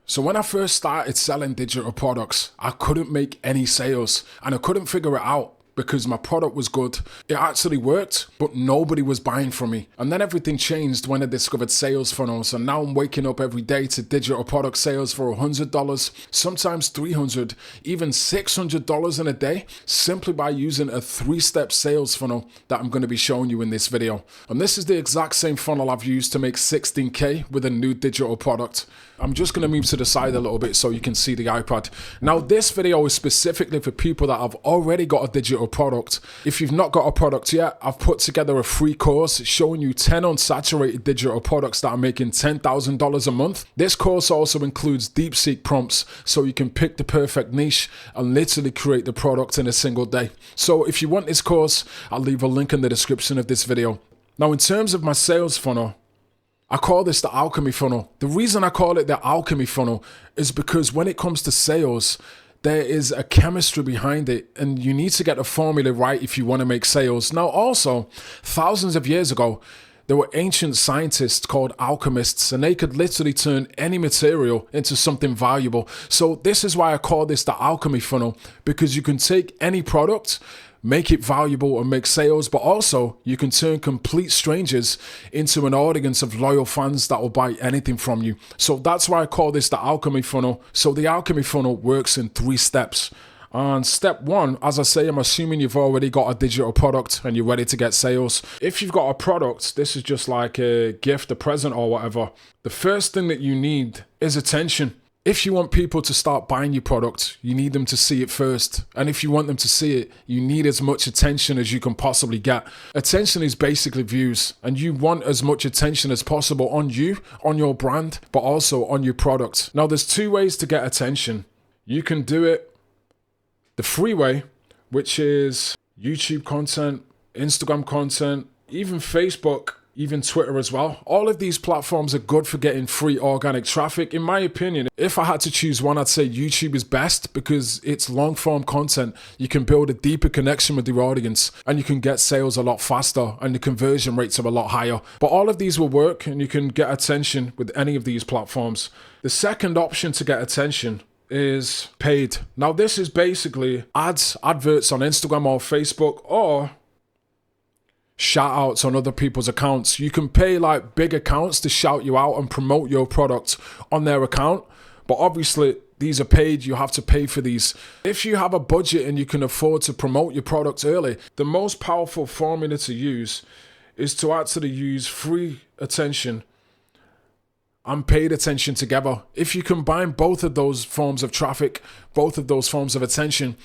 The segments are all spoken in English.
So when I first started selling digital products, I couldn't make any sales and I couldn't figure it out because my product was good. It actually worked, but nobody was buying from me. And then everything changed when I discovered sales funnels. And now I'm waking up every day to digital product sales for $100, sometimes $300, even $600 in a day, simply by using a 3-step sales funnel that I'm going to be showing you in this video. And this is the exact same funnel I've used to make 16K with a new digital product. I'm just going to move to the side a little bit so you can see the iPad. Now, this video is specifically for people that have already got a digital product. If you've not got a product yet, I've put together a free course showing you 10 unsaturated digital products that are making $10,000 a month. This course also includes deep seek prompts so you can pick the perfect niche and literally create the product in a single day. So if you want this course, I'll leave a link in the description of this video. Now, in terms of my sales funnel, I call this the alchemy funnel. The reason I call it the alchemy funnel is because when it comes to sales, there is a chemistry behind it and you need to get the formula right if you want to make sales. Now also, thousands of years ago, there were ancient scientists called alchemists and they could literally turn any material into something valuable. So this is why I call this the alchemy funnel, because you can take any product, make it valuable and make sales, but also you can turn complete strangers into an audience of loyal fans that will buy anything from you. So that's why I call this the alchemy funnel. So the alchemy funnel works in 3 steps. And step 1, as I say, I'm assuming you've already got a digital product and you're ready to get sales. If you've got a product, this is just like a gift, a present or whatever. The first thing that you need is attention. If you want people to start buying your product, you need them to see it first. And if you want them to see it, you need as much attention as you can possibly get. Attention is basically views, and you want as much attention as possible on you, on your brand, but also on your product. Now, there's 2 ways to get attention. You can do it the free way, which is YouTube content, Instagram content, even Facebook, even Twitter as well. All of these platforms are good for getting free organic traffic. In my opinion, if I had to choose one, I'd say YouTube is best because it's long form content. You can build a deeper connection with your audience and you can get sales a lot faster and the conversion rates are a lot higher. But all of these will work and you can get attention with any of these platforms. The second option to get attention is paid. Now this is basically adverts on Instagram or Facebook or shout outs on other people's accounts. You can pay like big accounts to shout you out and promote your product on their account, but obviously these are paid. You have to pay for these. If you have a budget and you can afford to promote your product early, the most powerful formula to use is to actually use free attention and paid attention together. If you combine both of those forms of traffic, both of those forms of attention,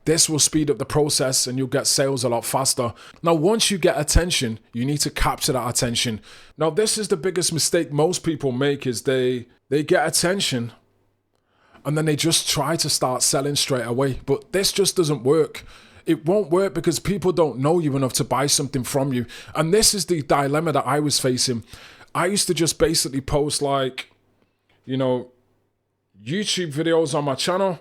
this will speed up the process and you'll get sales a lot faster. Now, once you get attention, you need to capture that attention. Now, this is the biggest mistake most people make is they get attention and then they just try to start selling straight away. But this just doesn't work. It won't work because people don't know you enough to buy something from you. And this is the dilemma that I was facing. I used to just basically post like, YouTube videos on my channel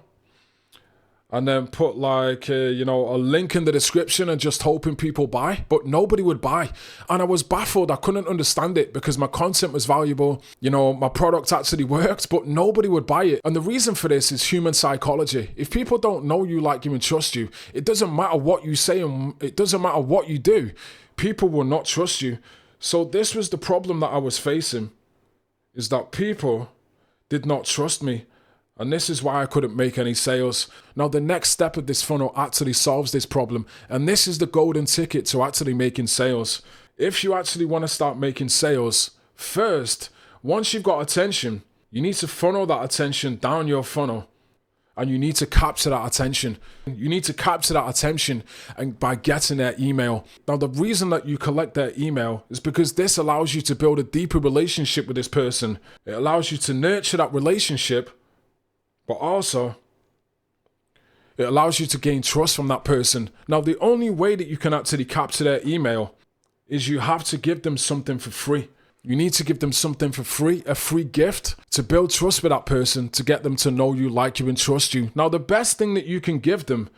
and then put like, a link in the description and just hoping people buy, but nobody would buy. And I was baffled. I couldn't understand it because my content was valuable. My product actually worked, but nobody would buy it. And the reason for this is human psychology. If people don't know you, like you, and trust you, it doesn't matter what you say and it doesn't matter what you do. People will not trust you. So this was the problem that I was facing, is that people did not trust me. And this is why I couldn't make any sales. Now, the next step of this funnel actually solves this problem. And this is the golden ticket to actually making sales. If you actually want to start making sales, first, once you've got attention, you need to funnel that attention down your funnel. And you need to capture that attention. You need to capture that attention and by getting their email. Now, the reason that you collect their email is because this allows you to build a deeper relationship with this person. It allows you to nurture that relationship, but also it allows you to gain trust from that person. Now, the only way that you can actually capture their email is you have to give them something for free. You need to give them something for free, a free gift, to build trust with that person, to get them to know you, like you, and trust you. Now, the best thing that you can give them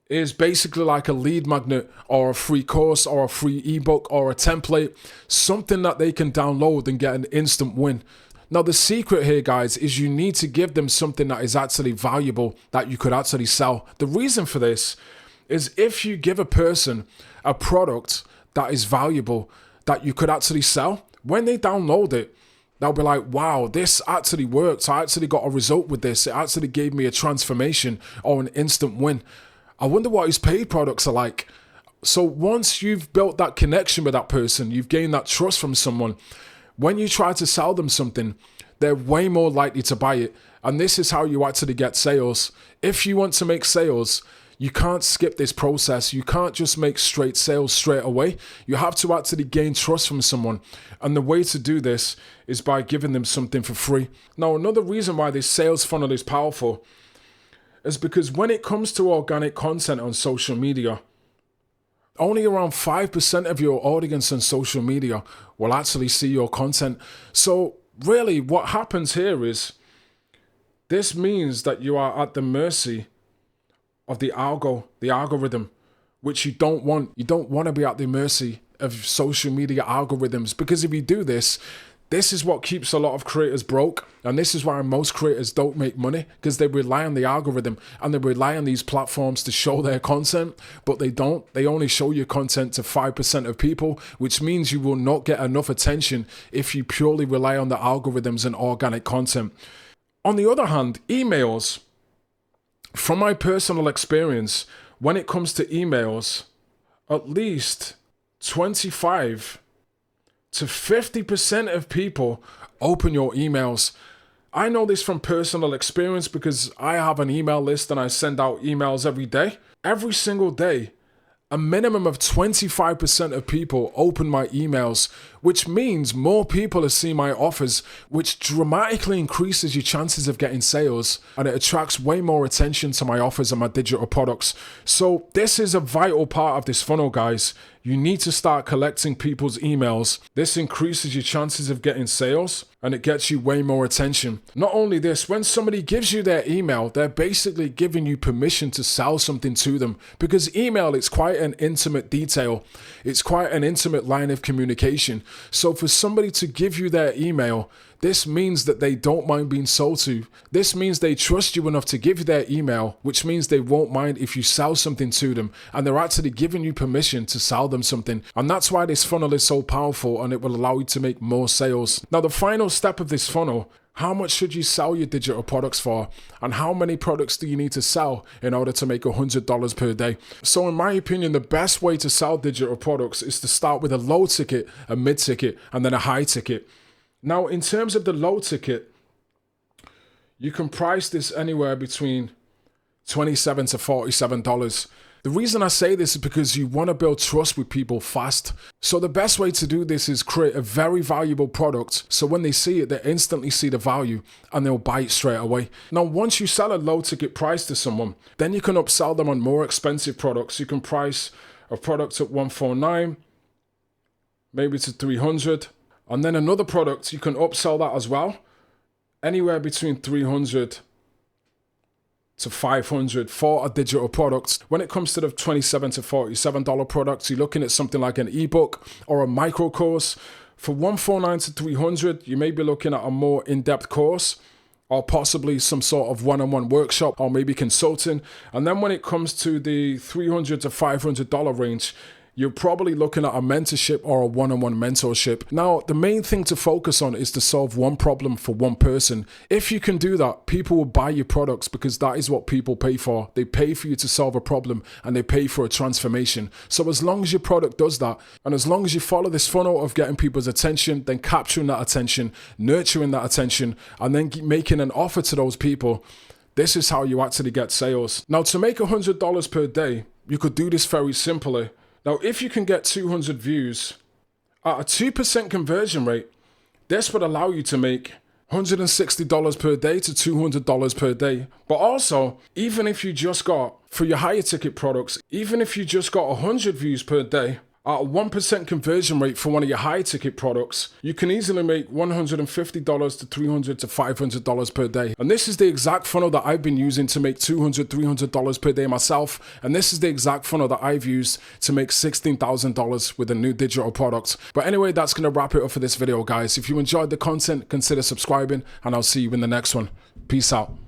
is basically like a lead magnet or a free course or a free ebook or a template, something that they can download and get an instant win. Now, the secret here, guys, is you need to give them something that is actually valuable that you could actually sell. The reason for this is if you give a person a product that is valuable that you could actually sell, when they download it, they'll be like, wow, this actually worked. I actually got a result with this. It actually gave me a transformation or an instant win. I wonder what his paid products are like. So once you've built that connection with that person, you've gained that trust from someone, when you try to sell them something, they're way more likely to buy it. And this is how you actually get sales. If you want to make sales, you can't skip this process. You can't just make straight sales straight away. You have to actually gain trust from someone. And the way to do this is by giving them something for free. Now, another reason why this sales funnel is powerful is because when it comes to organic content on social media, only around 5% of your audience on social media will actually see your content. So really what happens here is this means that you are at the mercy of the algorithm, which you don't want. You don't want to be at the mercy of social media algorithms, because if you do this, this is what keeps a lot of creators broke. And this is why most creators don't make money, because they rely on the algorithm and they rely on these platforms to show their content, but they don't. They only show your content to 5% of people, which means you will not get enough attention if you purely rely on the algorithms and organic content. On the other hand, emails, from my personal experience, when it comes to emails, at least 25 to 50% of people open your emails. I know this from personal experience because I have an email list and I send out emails every day. Every single day, a minimum of 25% of people open my emails, which means more people are seeing my offers, which dramatically increases your chances of getting sales, and it attracts way more attention to my offers and my digital products. So this is a vital part of this funnel, guys. You need to start collecting people's emails. This increases your chances of getting sales and it gets you way more attention. Not only this, when somebody gives you their email, they're basically giving you permission to sell something to them, because email, it's quite an intimate detail. It's quite an intimate line of communication. So for somebody to give you their email, this means that they don't mind being sold to. This means they trust you enough to give you their email, which means they won't mind if you sell something to them, and they're actually giving you permission to sell them something. And that's why this funnel is so powerful, and it will allow you to make more sales. Now, the final step of this funnel: how much should you sell your digital products for? And how many products do you need to sell in order to make $100 per day? So in my opinion, the best way to sell digital products is to start with a low ticket, a mid ticket, and then a high ticket. Now, in terms of the low ticket, you can price this anywhere between $27 to $47. The reason I say this is because you want to build trust with people fast. So the best way to do this is create a very valuable product, so when they see it, they instantly see the value and they'll buy it straight away. Now, once you sell a low ticket price to someone, then you can upsell them on more expensive products. You can price a product at $149, maybe to $300. And then another product, you can upsell that as well, anywhere between $300 to $500 for a digital product. When it comes to the $27 to $47 products, you're looking at something like an ebook or a micro course. For $149 to $300, you may be looking at a more in-depth course, or possibly some sort of one-on-one workshop, or maybe consulting. And then when it comes to the $300 to $500 range, you're probably looking at a mentorship or a one-on-one mentorship. Now, the main thing to focus on is to solve one problem for one person. If you can do that, people will buy your products, because that is what people pay for. They pay for you to solve a problem, and they pay for a transformation. So as long as your product does that, and as long as you follow this funnel of getting people's attention, then capturing that attention, nurturing that attention, and then making an offer to those people, this is how you actually get sales. Now, to make $100 per day, you could do this very simply. Now, if you can get 200 views at a 2% conversion rate, this would allow you to make $160 per day to $200 per day. But also, even if you just got, for your higher ticket products, even if you just got 100 views per day, At a 1% conversion rate for one of your high ticket products, you can easily make $150 to $300 to $500 per day. And this is the exact funnel that I've been using to make $200, $300 per day myself. And this is the exact funnel that I've used to make $16,000 with a new digital product. But anyway, that's going to wrap it up for this video, guys. If you enjoyed the content, consider subscribing, and I'll see you in the next one. Peace out.